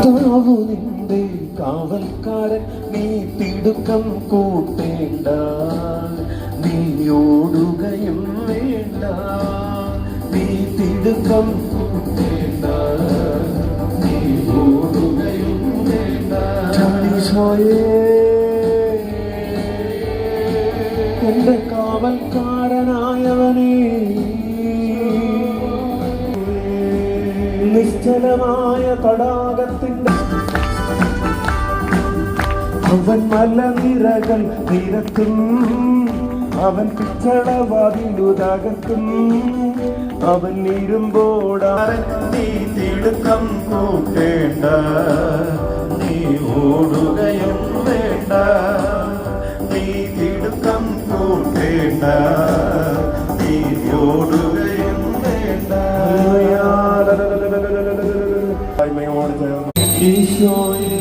കർത്താവു നിന്റെ കാവൽക്കാരൻ, നീ തിടുക്കം കൂട്ടേണ്ട, നീ ഓടുകയും വേണ്ട, നീ തിടുക്കം കൂട്ടേണ്ട, നീ ഓടുകയും വേണ്ട. എന്റെ കാവൽക്കാരനായവനേ, നിശ്ചലമായ തടാകത്തിന്റെ അവൻ മലനിരകൾ നിരത്തും, അവൻ പിച്ചളവാതിലുതകത്തും, അവൻ ഇരുമ്പോടാൻ. നീ തിടുക്കം കൂട്ടേണ്ട, നീ ഓടുകയും വേണ്ട, നീ തിടുക്കം കൂട്ടേണ്ട, നീ ഓടുകയും വേണ്ട. ഈശോയേ